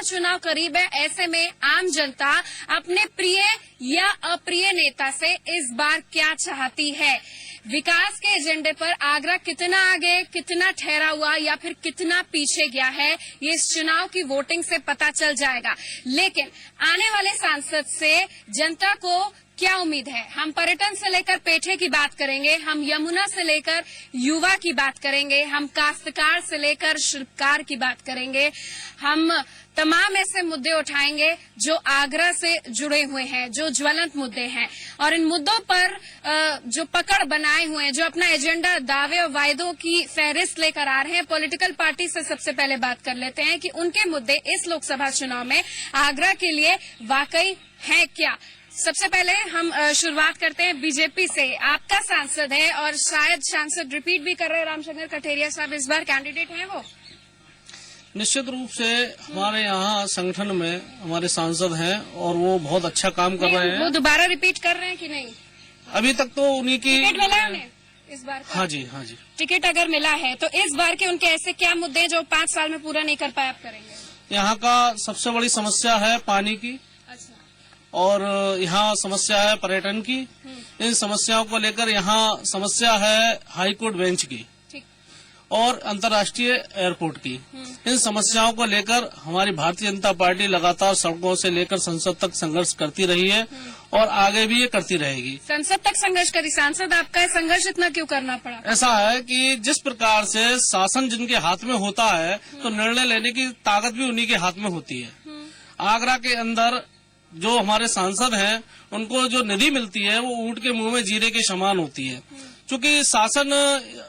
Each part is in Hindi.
चुनाव करीब है, ऐसे में आम जनता अपने प्रिय या अप्रिय नेता से इस बार क्या चाहती है? विकास के एजेंडे पर आगरा कितना आगे, कितना ठहरा हुआ या फिर कितना पीछे गया है, ये इस चुनाव की वोटिंग से पता चल जाएगा। लेकिन आने वाले सांसद से जनता को क्या उम्मीद है? हम पर्यटन से लेकर पेठे की बात करेंगे, हम यमुना से लेकर युवा की बात करेंगे, हम काश्तकार से लेकर शिल्पकार की बात करेंगे, हम तमाम ऐसे मुद्दे उठाएंगे जो आगरा से जुड़े हुए हैं, जो ज्वलंत मुद्दे हैं। और इन मुद्दों पर जो पकड़ बनाए हुए हैं, जो अपना एजेंडा, दावे और वायदों की फहरिस्त लेकर आ रहे हैं, पॉलिटिकल पार्टी से सबसे पहले बात कर लेते हैं कि उनके मुद्दे इस लोकसभा चुनाव में आगरा के लिए वाकई हैं क्या। सबसे पहले हम शुरुआत करते हैं बीजेपी से। आपका सांसद है और शायद सांसद रिपीट भी कर रहे हैं, रामशंकर कठेरिया साहब इस बार कैंडिडेट हैं वो? निश्चित रूप से हमारे यहाँ संगठन में हमारे सांसद हैं और वो बहुत अच्छा काम कर रहे हैं। वो दोबारा रिपीट कर रहे हैं कि नहीं? अभी तक तो उन्हीं की टिकट मिला है उन्हें इस बार? हाँ जी। टिकट अगर मिला है तो इस बार के उनके ऐसे क्या मुद्दे हैं जो 5 साल में पूरा नहीं कर पाए, आप करेंगे? यहाँ का सबसे बड़ी समस्या है पानी की। अच्छा। और यहाँ समस्या है पर्यटन की। इन समस्याओं को लेकर यहाँ समस्या है हाईकोर्ट बेंच की और अंतर्राष्ट्रीय एयरपोर्ट की। इन समस्याओं को लेकर हमारी भारतीय जनता पार्टी लगातार सड़कों से लेकर संसद तक संघर्ष करती रही है और आगे भी ये करती रहेगी। संसद तक संघर्ष करी, सांसद आपका संघर्ष इतना क्यों करना पड़ा? ऐसा है कि जिस प्रकार से शासन जिनके हाथ में होता है तो निर्णय लेने की ताकत भी उन्हीं के हाथ में होती है। आगरा के अंदर जो हमारे सांसद हैं उनको जो निधि मिलती है वो ऊंट के मुंह में जीरे के समान होती है। चूंकि शासन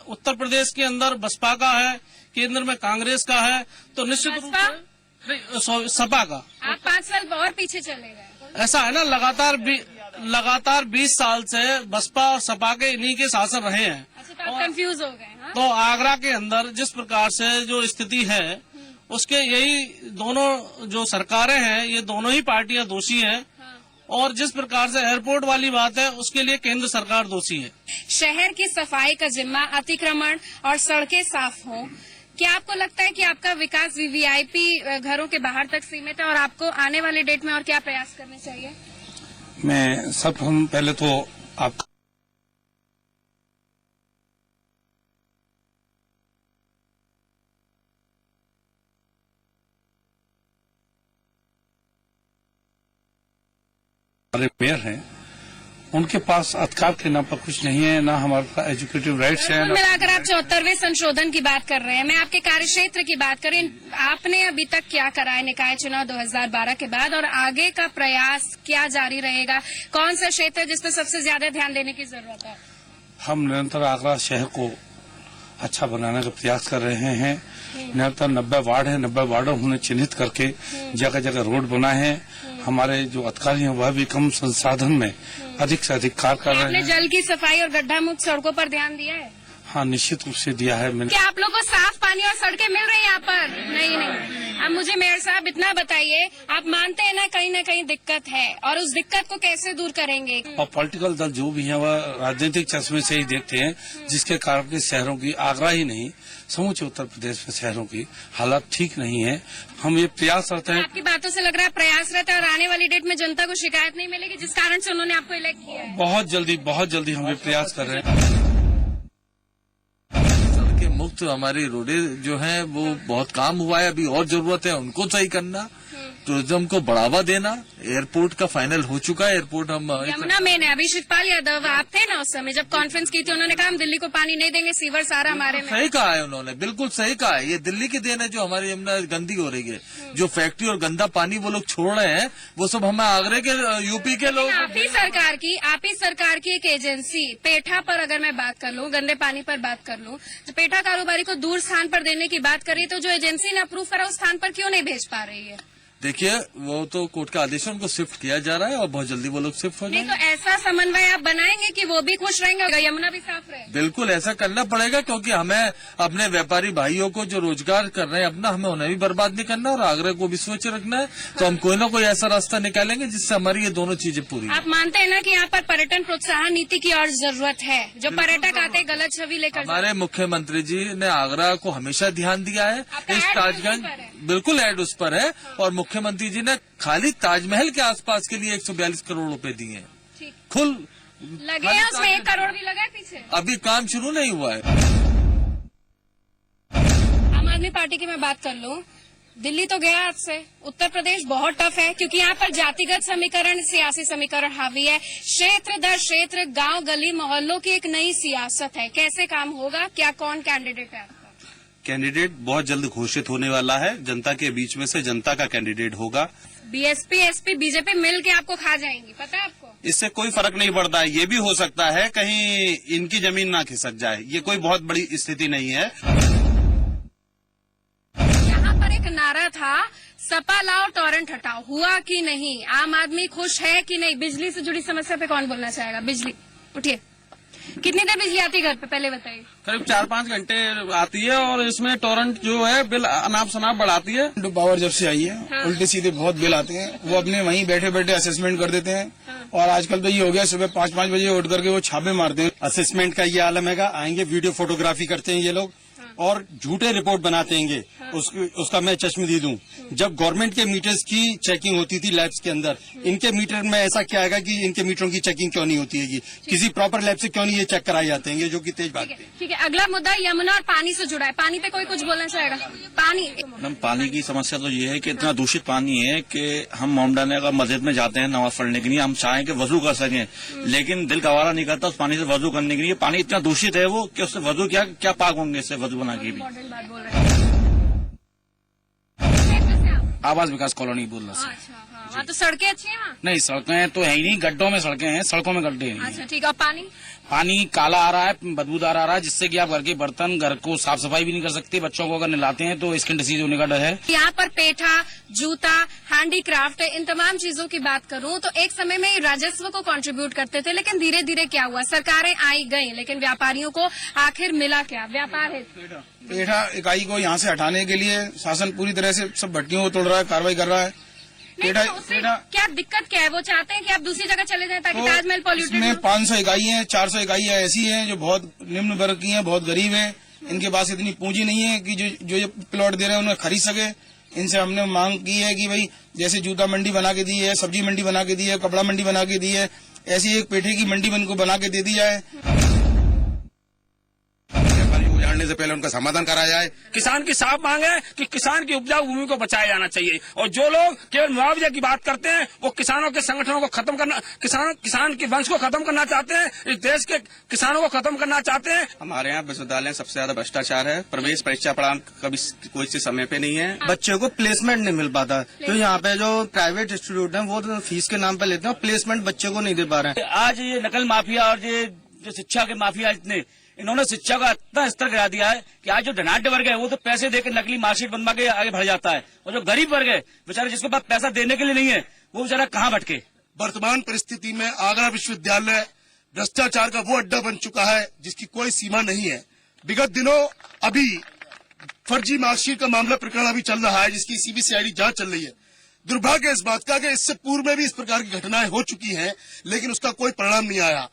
उत्तर प्रदेश के अंदर बसपा का है, केंद्र में कांग्रेस का है, तो निश्चित रूप से सपा का। आप 5 साल और पीछे चले गए। ऐसा है ना, लगातार 20 साल से बसपा और सपा के इन्हीं के शासन रहे हैं। अच्छा, तो आप कंफ्यूज हो गए? हाँ? तो आगरा के अंदर जिस प्रकार से जो स्थिति है उसके यही दोनों जो सरकारें हैं ये दोनों ही पार्टियां दोषी हैं। और जिस प्रकार से एयरपोर्ट वाली बात है उसके लिए केंद्र सरकार दोषी है। शहर की सफाई का जिम्मा, अतिक्रमण और सड़कें साफ हों, क्या आपको लगता है कि आपका विकास वीवीआईपी घरों के बाहर तक सीमित है और आपको आने वाले डेट में और क्या प्रयास करने चाहिए? हम पहले तो आप हमारे मेयर हैं, उनके पास अधिकार के नाम पर कुछ नहीं है, ना हमारा एजुकेटिव राइट्स है। मिलाकर आप 74वें संशोधन की बात कर रहे हैं। मैं आपके कार्यक्षेत्र की बात करें, आपने अभी तक क्या करा है निकाय चुनाव 2012 के बाद और आगे का प्रयास क्या जारी रहेगा? कौन सा क्षेत्र है जिस पर सबसे ज्यादा ध्यान देने की जरूरत है? हम निरंतर आगरा शहर को अच्छा बनाने का प्रयास कर रहे हैं। निरंतर 90 वार्ड है, 90 वार्डों उन्हें चिन्हित करके जगह जगह रोड बनाए हैं। हमारे जो अधिकारी हैं वह भी कम संसाधन में अधिक से अधिक कार्य कर रहे हैं। आपने जल की सफाई और गड्ढा मुक्त सड़कों पर ध्यान दिया है? हाँ, निश्चित रूप से दिया है। क्या आप लोगों को साफ पानी और सड़कें मिल रही हैं यहाँ पर? नहीं। अब मुझे मेयर साहब इतना बताइए, आप मानते हैं ना कहीं दिक्कत है और उस दिक्कत को कैसे दूर करेंगे? और पॉलिटिकल दल जो भी है वह राजनीतिक चश्मे से ही देखते हैं, जिसके कारण के शहरों की, आगरा ही नहीं समूचे उत्तर प्रदेश में शहरों की हालत ठीक नहीं है। हम ये प्रयास करते हैं। आपकी बातों से लग रहा है प्रयासरत है और आने वाली डेट में जनता को शिकायत नहीं मिलेगी जिस कारण से उन्होंने आपको इलेक्ट किया है? बहुत जल्दी हम ये प्रयास कर रहे हैं। सड़कें मुक्त हमारी रोडें जो हैं वो बहुत काम हुआ है, अभी और जरूरत है उनको सही करना, टूरिज्म को बढ़ावा देना। एयरपोर्ट का फाइनल हो चुका है, एयरपोर्ट हम यमुना में है। अभी शिवपाल यादव आप थे ना उस समय जब कॉन्फ्रेंस की थी, उन्होंने कहा हम दिल्ली को पानी नहीं देंगे, सीवर सारा हमारे में। सही कहा है उन्होंने, बिल्कुल सही कहा है। ये दिल्ली की देन है जो हमारी यमुना गंदी हो रही है। जो फैक्ट्री और गंदा पानी वो लोग छोड़ रहे हैं वो सब हमें आगरे के, यूपी के लोग। आप ही सरकार की एक एजेंसी पेठा पर अगर मैं बात कर लूं, गंदे पानी पर बात कर लूं, तो पेठा कारोबारी को दूर स्थान पर देने की बात करिए तो जो एजेंसी ने अप्रूव करा उस स्थान पर क्यों नहीं भेज पा रही है? देखिए, वो तो कोर्ट का आदेश है, उनको शिफ्ट किया जा रहा है और बहुत जल्दी वो लोग शिफ्ट हो जाएंगे। नहीं तो ऐसा समन्वय आप बनाएंगे कि वो भी खुश रहेंगे, यमुना भी साफ रहे? बिल्कुल ऐसा करना पड़ेगा, क्योंकि हमें अपने व्यापारी भाइयों को जो रोजगार कर रहे हैं अपना, हमें उन्हें भी बर्बाद नहीं करना और आगरा को भी स्वच्छ रखना है। तो हम कोई ना कोई ऐसा रास्ता निकालेंगे जिससे हमारी ये दोनों चीजें पूरी। आप मानते हैं ना कि यहाँ पर पर्यटन प्रोत्साहन नीति की और जरूरत है? जो पर्यटक आते गलत छवि लेकर, हमारे मुख्यमंत्री जी ने आगरा को हमेशा ध्यान दिया है। इस ताजगंज बिल्कुल ऐड उस पर है। और मुख्यमंत्री जी ने खाली ताजमहल के आसपास के लिए 142 करोड़ रुपए दिए हैं। ठीक। खुल लगे हैं उसमें 1 करोड़ भी लगा है पीछे। अभी काम शुरू नहीं हुआ है। आम आदमी पार्टी की मैं बात कर लूं, दिल्ली तो गया आज से, उत्तर प्रदेश बहुत टफ है क्योंकि यहाँ पर जातिगत समीकरण, सियासी समीकरण हावी है। क्षेत्र दर क्षेत्र, गांव गली मोहल्लों की एक नई सियासत है। कैसे काम होगा, क्या कौन कैंडिडेट है आपका? कैंडिडेट बहुत जल्द घोषित होने वाला है। जनता के बीच में से जनता का कैंडिडेट होगा। बीएसपी, एसपी, बीजेपी मिल के आपको खा जाएंगी, पता है आपको? इससे कोई फर्क नहीं पड़ता है। ये भी हो सकता है कहीं इनकी जमीन ना खिसक जाए। ये कोई बहुत बड़ी स्थिति नहीं है। यहाँ पर एक नारा था, सपा लाओ टॉरेंट हटाओ, हुआ कि नहीं? आम आदमी खुश है कि नहीं? बिजली से जुड़ी समस्या पे कौन बोलना चाहेगा? बिजली उठिए। कितनी देर बिजली आती है घर पे, पहले बताइए। करीब 4-5 घंटे आती है और इसमें टोरेंट जो है बिल अनाप शनाप बढ़ाती है। पावर जब से आई है, हाँ। उल्टे सीधे बहुत बिल आते हैं। वो अपने वहीं बैठे बैठे असेसमेंट कर देते हैं। और आजकल तो ये हो गया, सुबह 5-5 बजे उठ करके वो छापे मारते हैं। असेसमेंट का ये आलम है, आएंगे वीडियो फोटोग्राफी करते हैं ये लोग और झूठे रिपोर्ट बनाते हैं। उसका मैं चश्म दी दूं, जब गवर्नमेंट के मीटर्स की चेकिंग होती थी लैब्स के अंदर, इनके मीटर में ऐसा क्या आएगा कि इनके मीटरों की चेकिंग क्यों नहीं होती है? किसी प्रॉपर लैब से क्यों नहीं ये चेक कराए जाते हैं? ये जो कि तेज बात है। ठीक है, अगला मुद्दा यमुना और पानी से जुड़ा है। पानी पे कोई कुछ बोलना चाहेगा? पानी, मैडम, पानी की समस्या तो ये है कि इतना दूषित पानी है कि हम मोमडाने अगर मस्जिद में जाते हैं नमाज पढ़ने के लिए, हम चाहें कि वजू कर सकें, लेकिन दिल गवारा नहीं करता उस पानी से वजू करने के लिए। पानी इतना दूषित है वो कि उससे वजू क्या पाक होंगे इससे वजू बना के भी। बोल रहे हैं। आवास विकास कॉलोनी बोल रहा अच्छा, हाँ, वहाँ तो सड़कें अच्छी हैं वहाँ? नहीं, सड़कें तो है ही नहीं, गड्ढों में सड़कें हैं, सड़कों में गड्ढे हैं। अच्छा, ठीक है। और पानी? पानी काला आ रहा है, बदबूदार आ रहा है, जिससे कि आप घर के बर्तन, घर को साफ सफाई भी नहीं कर सकते। बच्चों को अगर नहलाते हैं तो स्किन डिसीज होने का डर है। यहाँ पर पेठा, जूता, हैंडीक्राफ्ट, इन तमाम चीजों की बात करूँ तो एक समय में ये राजस्व को कंट्रीब्यूट करते थे, लेकिन धीरे धीरे क्या हुआ, सरकारें आई गई, लेकिन व्यापारियों को आखिर मिला क्या? व्यापार है। पेठा इकाई को यहाँ से हटाने के लिए शासन पूरी तरह से सब भट्टियों को तोड़ रहा है, कार्रवाई कर रहा है। नहीं, तो उससे क्या दिक्कत क्या है? वो चाहते हैं कि आप दूसरी जगह चले जाएं ताकि ताजमहल पॉल्यूटेड इसमें हो। 500 इकाइयाँ, 400 इकाइयाँ ऐसी हैं जो बहुत निम्न वर्ग की हैं, बहुत गरीब हैं। इनके पास इतनी पूंजी नहीं है कि जो प्लॉट दे रहे हैं उन्हें खरीद सके। इनसे हमने मांग की है कि भाई जैसे जूता मंडी बना के दी है, सब्जी मंडी बना के दी है, कपड़ा मंडी बना के दी है, ऐसी एक पेठे की मंडी इनको बना के दे दी जाए। उजाड़ने से पहले उनका समाधान कराया जाए। किसान की साफ मांग है कि किसान की उपजाऊ भूमि को बचाया जाना चाहिए और जो लोग केवल मुआवजे की बात करते हैं वो किसानों के संगठनों को खत्म करना, किसान के वंश को खत्म करना चाहते हैं, इस देश के किसानों को खत्म करना चाहते हैं। हमारे यहाँ विश्वविद्यालय सबसे ज्यादा भ्रष्टाचार है। प्रवेश परीक्षा परिणाम कभी कोई से समय पे नहीं है। बच्चों को प्लेसमेंट नहीं मिल पाता, तो यहाँ पे जो प्राइवेट इंस्टीट्यूट है वो तो फीस के नाम पे लेते हैं, प्लेसमेंट बच्चों को नहीं दे पा रहे हैं। आज ये नकल माफिया और ये जो शिक्षा के माफिया इन्होंने शिक्षा का इतना स्तर गिरा दिया है कि आज जो धनाढ्य वर्ग है वो तो पैसे देकर नकली मार्कशीट बनवा के आगे बढ़ जाता है, और जो गरीब वर्ग है बेचारे जिसके पास पैसा देने के लिए नहीं है वो बेचारा कहाँ भटके। वर्तमान परिस्थिति में आगरा विश्वविद्यालय भ्रष्टाचार का वो अड्डा बन चुका है जिसकी कोई सीमा नहीं है। विगत दिनों अभी फर्जी मार्कशीट का मामला प्रकरण अभी चल रहा है जिसकी सीबीसीआईडी जांच चल रही है। दुर्भाग्य इस बात का कि इससे पूर्व में भी इस प्रकार की घटनाएं हो चुकी हैं, लेकिन उसका कोई परिणाम नहीं आया।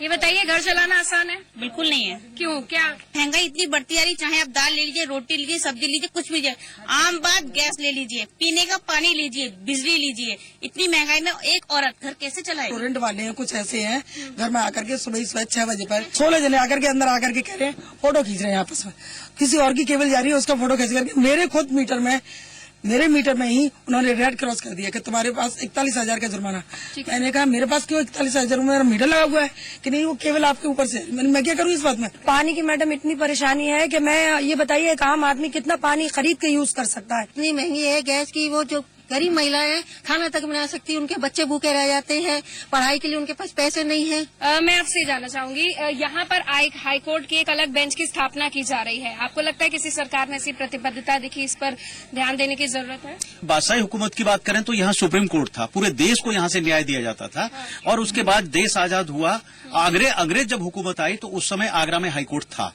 ये बताइए, घर चलाना आसान है? बिल्कुल नहीं है। क्यों, क्या? महंगाई इतनी बढ़ती जा रही, चाहे आप दाल ले लीजिए, रोटी लीजिए, सब्जी लीजिए, कुछ भी लीजिए। आम बात गैस ले लीजिए, पीने का पानी लीजिए, बिजली लीजिए। इतनी महंगाई में एक औरत घर कैसे चलाए? रेंट वाले हैं कुछ ऐसे हैं, घर में आकर के सुबह 6 बजे पर 16 जने आकर के अंदर आकर के कह रहे हैं, फोटो खींच रहे हैं आपस में। किसी और की केबल जा रही है, उसका फोटो खींच करके मेरे मीटर में ही उन्होंने रेड क्रॉस कर दिया कि तुम्हारे पास 41,000 का जुर्माना। मैंने कहा मेरे पास क्यों 41,000? मेरा मीटर लगा हुआ है कि नहीं, वो केवल आपके ऊपर से। मैं क्या करूँ इस बात में? पानी की मैडम इतनी परेशानी है कि मैं ये बताइए एक आम आदमी कितना पानी खरीद के यूज कर सकता है? इतनी महंगी है गैस की, वो जो गरीब महिलाएं खाना तक बना सकती, उनके बच्चे भूखे रह जाते हैं, पढ़ाई के लिए उनके पास पैसे नहीं है। मैं आपसे जानना चाहूंगी, यहाँ पर हाई कोर्ट की एक अलग बेंच की स्थापना की जा रही है। आपको लगता है किसी सरकार ने ऐसी प्रतिबद्धता दिखी, इस पर ध्यान देने की जरूरत है? बादशाही हुकूमत की बात करें तो यहाँ सुप्रीम कोर्ट था, पूरे देश को यहाँ से न्याय दिया जाता था। और उसके बाद देश आजाद हुआ, अंग्रेज जब हुकूमत आई तो उस समय आगरा में हाईकोर्ट था।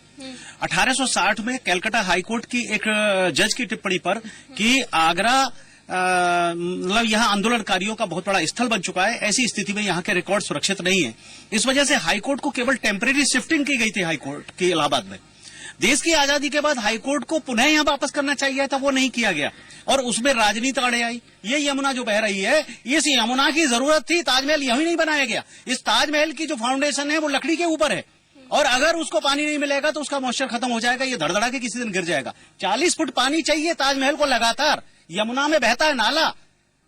1860 में कैलकाटा हाईकोर्ट की एक जज की टिप्पणी पर कि आगरा मतलब यहाँ आंदोलनकारियों का बहुत बड़ा स्थल बन चुका है, ऐसी स्थिति में यहाँ के रिकॉर्ड सुरक्षित नहीं है। इस वजह से हाईकोर्ट को केवल टेम्परेरी शिफ्टिंग की गई थी हाईकोर्ट की इलाहाबाद में। देश की आजादी के बाद हाईकोर्ट को पुनः यहाँ वापस करना चाहिए था, वो नहीं किया गया और उसमें राजनीति आड़े आई। ये यमुना जो बह रही है, इस यमुना की जरूरत थी, ताजमहल यही नहीं बनाया गया। इस ताजमहल की जो फाउंडेशन है वो लकड़ी के ऊपर है और अगर उसको पानी नहीं मिलेगा तो उसका मॉइस्चर खत्म हो जाएगा, ये धड़धड़ा के किसी दिन गिर जाएगा। 40 फुट पानी चाहिए ताजमहल को लगातार, यमुना में बहता है नाला।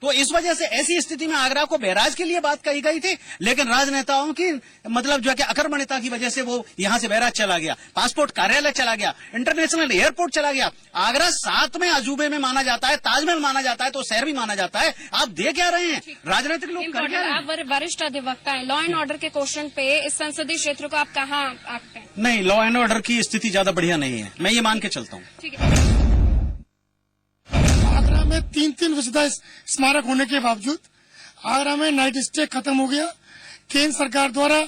तो इस वजह से ऐसी स्थिति में आगरा को बैराज के लिए बात कही गई थी, लेकिन राजनेताओं की मतलब जो है कि अकर्मण्यता की वजह से वो यहां से बैराज चला गया, पासपोर्ट कार्यालय चला गया, इंटरनेशनल एयरपोर्ट चला गया। आगरा 7वें अजूबे में माना जाता है, ताजमहल माना जाता है, तो शहर भी माना जाता है। आप देख क्या रहे हैं, राजनीतिक लोग कर क्या रहे हैं? आप वरिष्ठ अधिवक्ता हैं, लॉ एंड ऑर्डर के क्वेश्चन पे इस संसदीय क्षेत्र को आप कहाँ आंकते हैं? नहीं, लॉ एंड ऑर्डर की स्थिति ज्यादा बढ़िया नहीं है, मैं ये मान के चलता हूँ। ठीक है। आगरा में 3 विशेषता स्मारक होने के बावजूद आगरा में नाइट स्टे खत्म हो गया। केंद्र सरकार द्वारा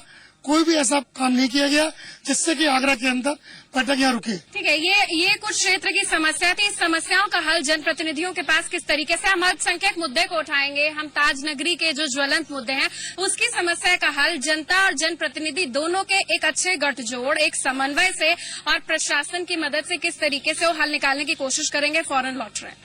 कोई भी ऐसा काम नहीं किया गया जिससे कि आगरा के अंदर पर्यटक यहाँ रुके। ठीक है, ये कुछ क्षेत्र की समस्या थी। इस समस्याओं का हल जनप्रतिनिधियों के पास किस तरीके से, हम अल्पसंख्यक मुद्दे को उठाएंगे, हम ताज नगरी के जो ज्वलंत मुद्दे हैं उसकी समस्या का हल जनता और जनप्रतिनिधि दोनों के एक अच्छे गठजोड़, एक समन्वय से और प्रशासन की मदद से किस तरीके से वो हल निकालने की कोशिश करेंगे। फौरन लौट रहे हैं।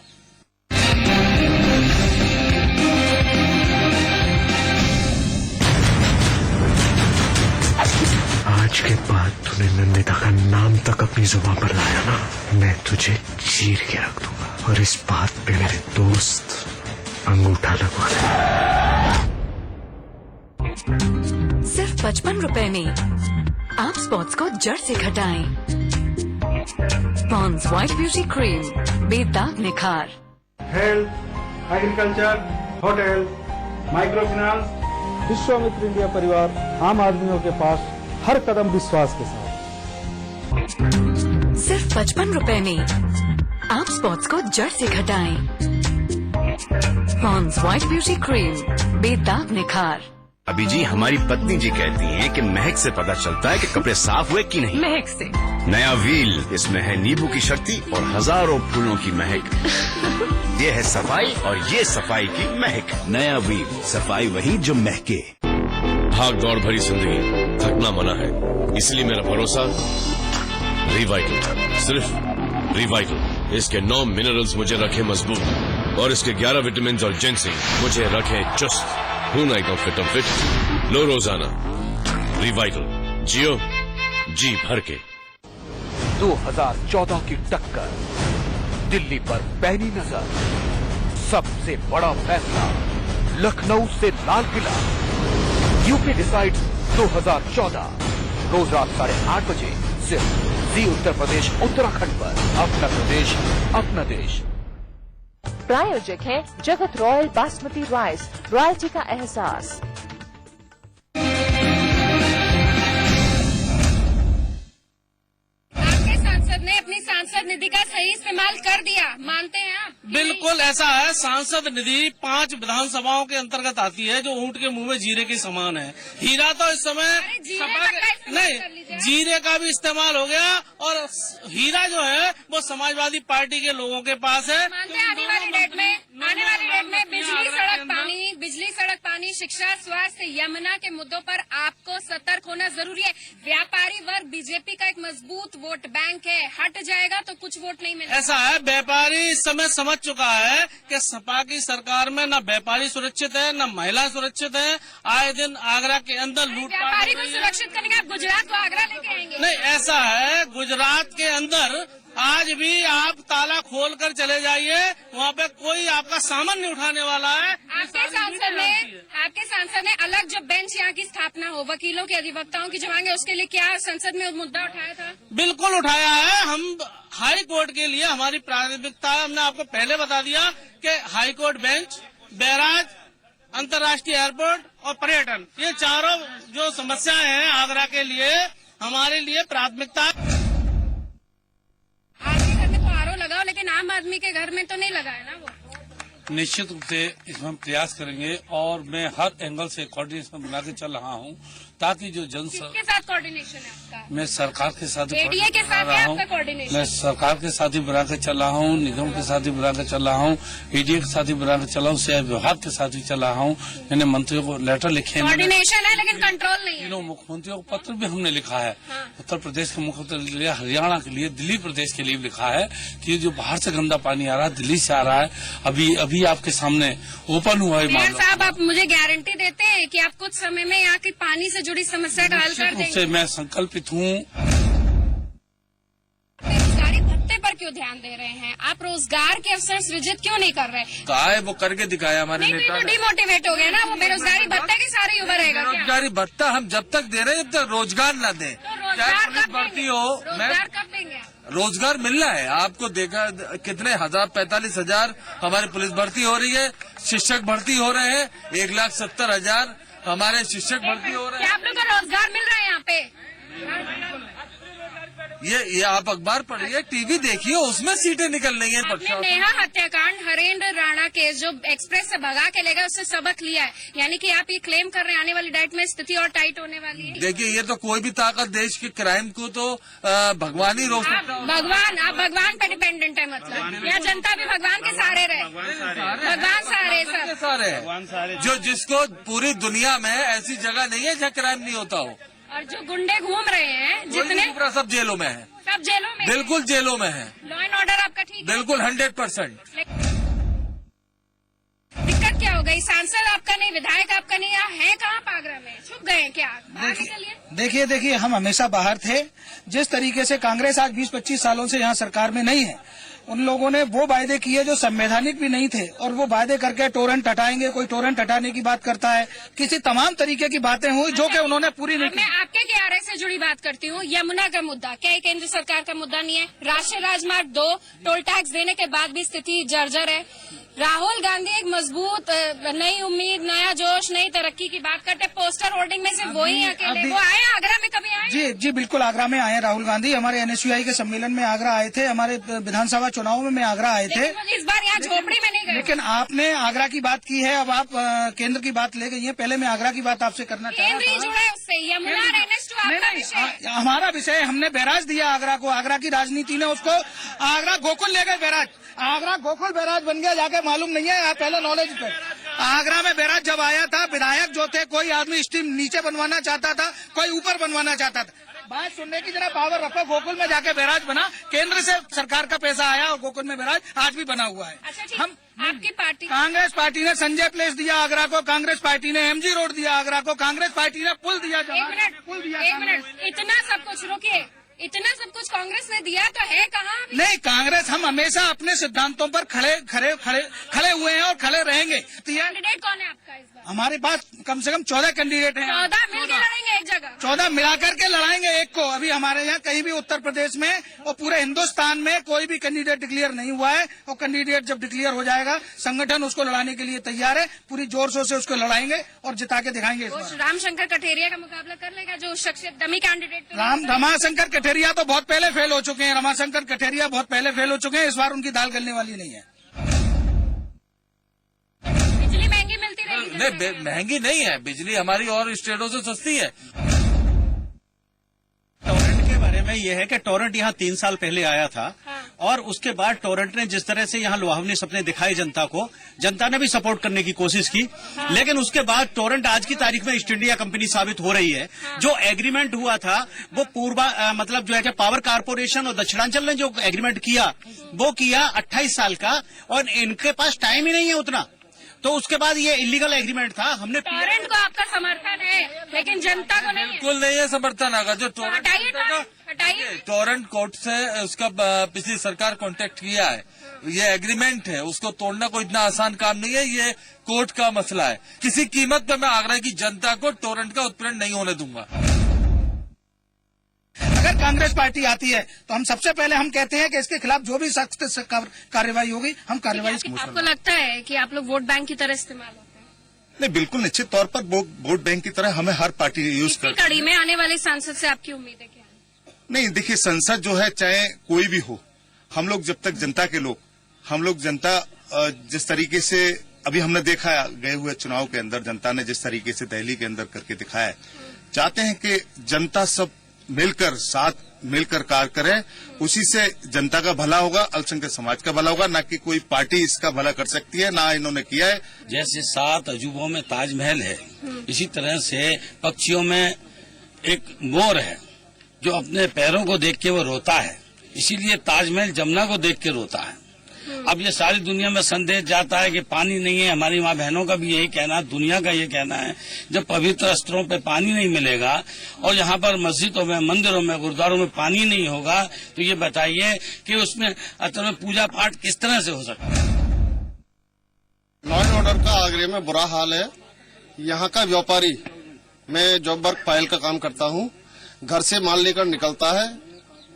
आज के बाद तूने नंदिता का नाम तक अपनी जुबान पर लाया ना, मैं तुझे चीर के रख दूंगा और इस बात पे मेरे दोस्त अंगूठा लगवा दे। सिर्फ 55 रुपए में आप स्पॉट्स को जड़ से घटाएं। पॉन्ड्स व्हाइट ब्यूटी क्रीम, बेदाग निखार। Health, agriculture, hotel, micro finance, Vishwamitra India परिवार आम आदमियों के पास हर कदम विश्वास के साथ। सिर्फ 55 रुपए में आप स्पॉट्स को जड़ से घटाएं। पॉन्ड्स व्हाइट ब्यूटी क्रीम, बेदाग निखार। अभी जी हमारी पत्नी जी कहती हैं कि महक से पता चलता है कि कपड़े साफ हुए कि नहीं। महक से नया व्हील, इसमें है नींबू की शक्ति और हजारों फूलों की महक। ये है सफाई और ये सफाई की महक। नया व्हील, सफाई वही जो महके। भाग दौड़ भरी जिंदगी, थकना मना है, इसलिए मेरा भरोसा रिवाइटल, सिर्फ रिवाइटल। इसके 9 मिनरल्स मुझे रखे मजबूत और इसके 11 विटामिन और जिंसिंग मुझे रखे चुस्त। हूं ना एकदम फिट, लो रोजाना रिवाइटल, जियो जी भर के। 2014 की टक्कर, दिल्ली पर पैनी नजर, सबसे बड़ा फैसला लखनऊ से लाल किला। यूपी डिसाइड्स 2014 रोज रात 8:30 बजे सिर्फ जी उत्तर प्रदेश उत्तराखंड पर। अपना प्रदेश, अपना देश। प्रायोजक है जगत रॉयल बासमती राइस, रॉयल्टी का एहसास। आपके सांसद ने अपनी सांसद निधि का सही इस्तेमाल कर दिया, मानते हैं आप? बिल्कुल ऐसा है। सांसद निधि 5 विधानसभाओं के अंतर्गत आती है, जो ऊंट के मुंह में जीरे के समान है। हीरा तो इस समय नहीं, जीरे का भी इस्तेमाल हो गया और हीरा जो है वो समाजवादी पार्टी के लोगों के पास है। मानते हैं आने वाली डेट में बिजली, सड़क, पानी, शिक्षा, स्वास्थ्य, यमुना के मुद्दों पर आपको सतर्क होना जरूरी है। व्यापारी वर्ग बीजेपी का एक मजबूत वोट बैंक है, हट जाएगा तो कुछ वोट नहीं मिलेगा। ऐसा है, व्यापारी इस समय समझ चुका है कि सपा की सरकार में न व्यापारी सुरक्षित है, न महिला सुरक्षित है। आए दिन आगरा के अंदर लूटपाट। व्यापारी को सुरक्षित करने का गुजरात को आगरा लेके आएंगे? नहीं, ऐसा है, गुजरात के अंदर आज भी आप ताला खोल कर चले जाइए, वहाँ पे कोई आपका सामान नहीं उठाने वाला है। आपके सांसद ने अलग जो बेंच यहाँ की स्थापना हो, वकीलों के, अधिवक्ताओं की जो मांगे, उसके लिए क्या संसद में मुद्दा उठाया था? बिल्कुल उठाया है। हम हाई कोर्ट के लिए हमारी प्राथमिकता है। हमने आपको पहले बता दिया कि हाई कोर्ट बेंच, बैराज, अंतर्राष्ट्रीय एयरपोर्ट और पर्यटन, ये चारों जो समस्याएं हैं आगरा के लिए, हमारे लिए प्राथमिकता। आपके घर में तो आरओ लगाओ, लेकिन आम आदमी के घर में तो नहीं लगा है ना वो। निश्चित रूप से इसमें हम प्रयास करेंगे और मैं हर एंगल से कोऑर्डिनेशन बना के चल रहा हूँ ताकि जो किसके साथ कोऑर्डिनेशन है आपका? मैं सरकार के साथ एडीए के साथ है आपका कोऑर्डिनेशन? मैं सरकार के साथ ही बना के चल रहा हूँ, निगम के साथ ही बना के चल रहा हूँ, एडीए के साथ ही बना के चला हूँ, सिंचाई विभाग के साथ ही चला रहा हूँ। मैंने मंत्रियों को लेटर लिखे हैं, कोऑर्डिनेशन है लेकिन कंट्रोल नहीं है। तीनों मुख्यमंत्रियों को पत्र भी हमने लिखा है। उत्तर प्रदेश के मुख्यमंत्री के लिए, हरियाणा के लिए, दिल्ली प्रदेश के लिए लिखा है कि जो बाहर से गंदा पानी आ रहा है, दिल्ली से आ रहा है। अभी आपके सामने ओपन हुआ है मेयर मामला। साहब, आप मुझे गारंटी देते हैं कि आप कुछ समय में यहाँ की पानी से जुड़ी समस्या का हल कर देंगे? मैं संकल्पित हूँ। बेरोजगारी भत्ते पर क्यों ध्यान दे रहे हैं आप? रोजगार के अवसर सृजित क्यों नहीं कर रहे? कहा है वो करके दिखाया हमारे नेता तो डिमोटिवेट हो गया ना, वो बेरोजगारी भत्ते के सारे युवा रहेगा क्या? बेरोजगारी भत्ता हम जब तक दे रहे हैं जब तक रोजगार न दें, चाहे पुलिस भर्ती हो। रोजगार कब देंगे आप? रोजगार मिल रहा है आपको, देखा कितने 45,000 हमारी पुलिस भर्ती हो रही है, शिक्षक भर्ती हो रहे हैं, 1,70,000 हमारे शिक्षक भर्ती हो रहे हैं। क्या आप लोग को रोजगार मिल रहा है यहाँ पे? ये आप अखबार पढ़िए, टीवी देखिए, उसमें सीटें निकल रही हैं। आपने नेहा हत्याकांड, हरेंद्र राणा केस जो एक्सप्रेस से भगा के लेगा, उससे सबक लिया है, यानी कि आप ये क्लेम कर रहे हैं आने वाली डेट में स्थिति और टाइट होने वाली है? देखिए, ये तो कोई भी ताकत देश के क्राइम को तो भगवान ही रोक सकता है। आप भगवान पे डिपेंडेंट है मतलब, या जनता भी भगवान के सहारे रहे? भगवान सारे जो जिसको पूरी दुनिया में ऐसी जगह नहीं है जहाँ क्राइम नहीं होता हो। और जो गुंडे घूम रहे हैं जितने, सब जेलों में है, सब जेलों में, बिल्कुल जेलों में है। लॉ एंड ऑर्डर आपका ठीक है? बिल्कुल 100%। दिक्कत क्या हो गई? सांसद आपका नहीं, विधायक आपका नहीं, यहाँ है कहाँ? आगरा में छुप गए क्या? देखिए हम हमेशा बाहर थे। जिस तरीके से कांग्रेस आज 20-25 सालों से यहाँ सरकार में नहीं है, उन लोगों ने वो वायदे किए जो संवैधानिक भी नहीं थे, और वो वायदे करके टोरेंट हटाएंगे, कोई टोरेंट हटाने की बात करता है, किसी तमाम तरीके की बातें हुई जो कि उन्होंने पूरी नहीं की। मैं आपके KRS से जुड़ी बात करती हूँ। यमुना का मुद्दा क्या केंद्र सरकार का मुद्दा नहीं है? राष्ट्रीय राजमार्ग 2 टोल टैक्स देने के बाद भी स्थिति जर्जर है। राहुल गांधी एक मजबूत नई उम्मीद, नया जोश, नई तरक्की की बात करते, पोस्टर होर्डिंग में से वो ही अकेले। वो आए आगरा में? कभी आए? जी बिल्कुल, आगरा में आए राहुल गांधी। हमारे NSUI के सम्मेलन में आगरा आए थे, हमारे विधानसभा चुनाव में आगरा आए थे। इस बार यहाँ झोपड़ी में नहीं गए। लेकिन आपने आगरा की बात की है, अब आप केंद्र की बात ले गई है। पहले मैं आगरा की बात आपसे करना चाह रहा था। जुड़ा है उससे, यमुना और NS2 आपका विषय? हमारा विषय, हमने बैराज दिया आगरा को। आगरा की राजनीति ने उसको आगरा गोकुल ले गए बैराज। आगरा गोकुल बैराज बन गया, जाके मालूम नहीं है, पहले नॉलेज पे। आगरा में बैराज जब आया था, विधायक जो थे, कोई आदमी स्टीम नीचे बनवाना चाहता था, कोई ऊपर बनवाना चाहता था। बात सुनने की जरा पावर रखो। गोकुल में जाके बैराज बना, केंद्र से सरकार का पैसा आया और गोकुल में बैराज आज भी बना हुआ है। हम आपकी पार्टी, कांग्रेस पार्टी ने संजय प्लेस दिया आगरा को, कांग्रेस पार्टी ने MG रोड दिया आगरा को, कांग्रेस पार्टी ने पुल दिया। एक मिनट, इतना सब कुछ रुकिए, इतना सब कुछ कांग्रेस ने दिया तो है कहाँ? नहीं, कांग्रेस, हम हमेशा अपने सिद्धांतों पर खड़े हुए हैं और खड़े रहेंगे। कैंडिडेट कौन है आपका इस बार? हमारे पास कम से कम 14 कैंडिडेट हैं। 14 मिलकर लड़ेंगे एक जगह? 14 मिलाकर के लड़ाएंगे एक को। अभी हमारे यहाँ कहीं भी उत्तर प्रदेश में और पूरे हिंदुस्तान में कोई भी कैंडिडेट डिक्लेयर नहीं हुआ है, और कैंडिडेट जब डिक्लेयर हो जाएगा, संगठन उसको लड़ाने के लिए तैयार है। पूरी जोर शोर से उसको लड़ाएंगे और जिता के दिखाएंगे। रामशंकर कठेरिया का मुकाबला कर लेगा जो शख्सियत डमी कैंडिडेट? रमाशंकर कठेरिया तो बहुत पहले फेल हो चुके हैं। रमाशंकर कठेरिया बहुत पहले फेल हो चुके हैं। इस बार उनकी दाल गलने वाली नहीं है। बिजली महंगी मिलती रहेगी? नहीं, महंगी नहीं है बिजली, हमारी और स्टेटों से सस्ती है। टोरेंट के बारे में यह है कि टोरेंट यहाँ 3 साल पहले आया था, और उसके बाद टोरेंट ने जिस तरह से यहाँ लुभावनी सपने दिखाए जनता को, जनता ने भी सपोर्ट करने की कोशिश की। लेकिन उसके बाद टोरेंट आज की तारीख में ईस्ट इंडिया कंपनी साबित हो रही है। जो एग्रीमेंट हुआ था वो मतलब जो है कि पावर कारपोरेशन और दक्षिणांचल ने जो एग्रीमेंट किया, वो किया 28 साल का, और इनके पास टाइम ही नहीं है उतना। तो उसके बाद ये इलीगल एग्रीमेंट था। हमने टोरेंट को आपका समर्थन है, लेकिन जनता को नहीं है। बिल्कुल नहीं है समर्थन। अगर जो टोरेंट कोर्ट से उसका पिछली सरकार कांटेक्ट किया है, ये एग्रीमेंट है, उसको तोड़ना कोई इतना आसान काम नहीं है। ये कोर्ट का मसला है। किसी कीमत पर मैं आगरा की जनता को टोरेंट का उत्पीड़न नहीं होने दूंगा। अगर कांग्रेस पार्टी आती है तो हम सबसे पहले हम कहते हैं कि इसके खिलाफ जो भी सख्त कार्रवाई होगी, हम कार्रवाई। आपको लगता है कि आप लोग वोट बैंक की तरह इस्तेमाल होते हैं? नहीं, बिल्कुल निश्चित तौर पर वोट बैंक की तरह हमें हर पार्टी यूज कर। कड़ी में आने वाले सांसद से आपकी उम्मीद है क्या? नहीं, देखिए, संसद जो है, चाहे कोई भी हो, हम लोग जब तक जनता के लोग, हम लोग जनता जिस तरीके से अभी हमने देखा गए हुए चुनाव के अंदर जनता ने जिस तरीके से दिल्ली के अंदर करके दिखाया है, चाहते हैं कि जनता सब मिलकर साथ मिलकर कार्य करे, उसी से जनता का भला होगा, अल्पसंख्यक समाज का भला होगा, ना कि कोई पार्टी इसका भला कर सकती है, ना इन्होंने किया है। जैसे 7 अजूबों में ताजमहल है, इसी तरह से पक्षियों में एक मोर है जो अपने पैरों को देख के वो रोता है, इसीलिए ताजमहल जमुना को देख के रोता है। अब ये सारी दुनिया में संदेश जाता है कि पानी नहीं है, हमारी माँ बहनों का भी यही कहना है, दुनिया का ये कहना है, जब पवित्र स्थलों पे पानी नहीं मिलेगा और यहाँ पर मस्जिदों में, मंदिरों में, गुरुद्वारों में पानी नहीं होगा, तो ये बताइए कि उसमें असल में पूजा पाठ किस तरह से हो सकता है। लॉ एंड ऑर्डर का आगरे में बुरा हाल है। यहाँ का व्यापारी, मैं जॉब वर्क फाइल का काम करता हूँ, घर से माल लेकर निकलता है,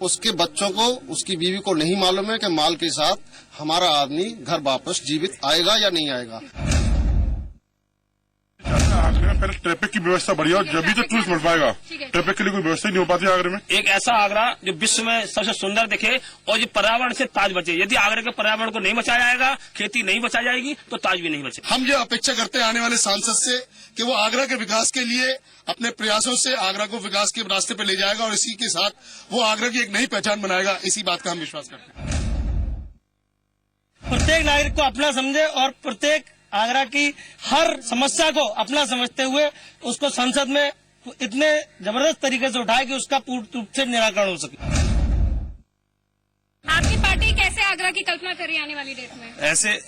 उसके बच्चों को, उसकी बीवी को नहीं मालूम है कि माल के साथ हमारा आदमी घर वापस जीवित आएगा या नहीं आएगा। पहले ट्रैफिक की व्यवस्था बढ़िया, जब भी तो टूरिस्ट मिल पाएगा। ट्रैफिक के लिए कोई व्यवस्था नहीं हो पाती आगरे में। एक ऐसा आगरा जो विश्व में सबसे सुंदर दिखे और जो पर्यावरण से ताज बचे। यदि आगरा के पर्यावरण को नहीं बचाया जाएगा, खेती नहीं बचा जाएगी, तो ताज भी नहीं बचे। हम ये अपेक्षा करते हैं आने वाले सांसद से कि वो आगरा के विकास के लिए अपने प्रयासों से आगरा को विकास के रास्ते पर ले जाएगा और इसी के साथ वो आगरा की एक नई पहचान बनाएगा। इसी बात का हम विश्वास करते हैं। प्रत्येक नागरिक को अपना समझे और प्रत्येक आगरा की हर समस्या को अपना समझते हुए उसको संसद में इतने जबरदस्त तरीके से उठाए कि उसका पूर्ण रूप से निराकरण हो सके। आपकी पार्टी कैसे आगरा की कल्पना कर रही है आने वाली डेट में?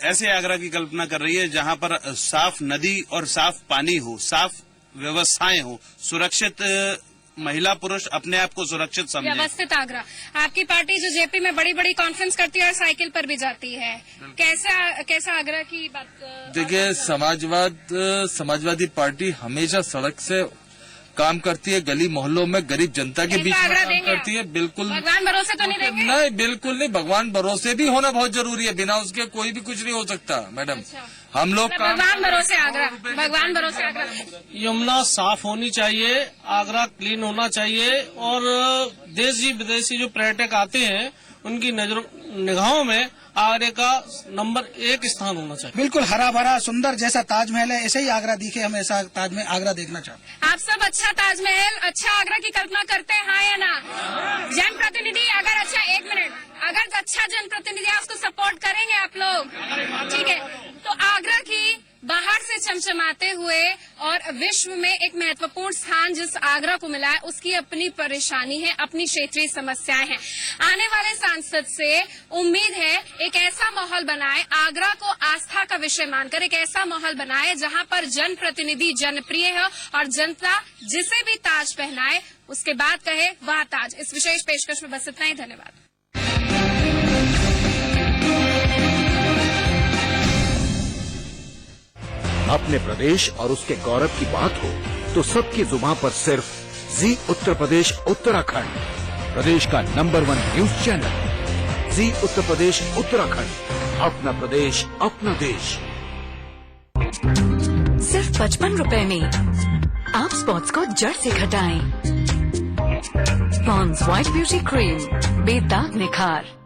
ऐसे आगरा की कल्पना कर रही है जहाँ पर साफ नदी और साफ पानी हो, साफ व्यवस्थाएं हो, सुरक्षित महिला पुरुष अपने आप को सुरक्षित समझे। व्यवस्थित आगरा। आपकी पार्टी जो जेपी में बड़ी बड़ी कॉन्फ्रेंस करती है और साइकिल पर भी जाती है, कैसा आगरा की बात? देखिए, समाजवादी पार्टी हमेशा सड़क से काम करती है, गली मोहल्लों में गरीब जनता के बीच में काम करती है। बिल्कुल भगवान भरोसे तो नहीं देंगे? नहीं, बिल्कुल नहीं। भगवान भरोसे भी होना बहुत जरूरी है, बिना उसके कोई भी कुछ नहीं हो सकता मैडम। अच्छा। हम लोग भगवान भरोसे आगरा, भगवान भरोसे आगरा। यमुना साफ होनी चाहिए, आगरा क्लीन होना चाहिए और देशी विदेशी जो पर्यटक आते हैं उनकी निगाहों में आगरे का नंबर 1 स्थान होना चाहिए। बिल्कुल हरा भरा सुंदर जैसा ताजमहल है, ऐसे ही आगरा दिखे, हम ऐसा ताजमहल आगरा देखना चाहते हैं। आप सब अच्छा ताजमहल, अच्छा आगरा की कल्पना करते हैं, हाँ या ना? जनप्रतिनिधि अगर अच्छा, 1 मिनट, अगर अच्छा जनप्रतिनिधि है उसको सपोर्ट करेंगे आप लोग? ठीक है, तो आगरा की बाहर से चमचमाते हुए और विश्व में एक महत्वपूर्ण स्थान जिस आगरा को मिला है, उसकी अपनी परेशानी है, अपनी क्षेत्रीय समस्याएं हैं। आने वाले सांसद से उम्मीद है एक ऐसा माहौल बनाए, आगरा को आस्था का विषय मानकर एक ऐसा माहौल बनाए जहां पर जनप्रतिनिधि जनप्रिय हो और जनता जिसे भी ताज पहनाए उसके बाद कहे वाह ताज। इस विशेष पेशकश में बस इतना ही। धन्यवाद। अपने प्रदेश और उसके गौरव की बात हो तो सबकी जुबान पर सिर्फ जी उत्तर प्रदेश उत्तराखंड, प्रदेश का नंबर 1 न्यूज चैनल। जी उत्तर प्रदेश उत्तराखंड, अपना प्रदेश अपना देश। सिर्फ 55 रुपए में आप स्पॉट्स को जड़ से घटाएं। पॉन्ड्स व्हाइट ब्यूटी क्रीम, बेदाग निखार।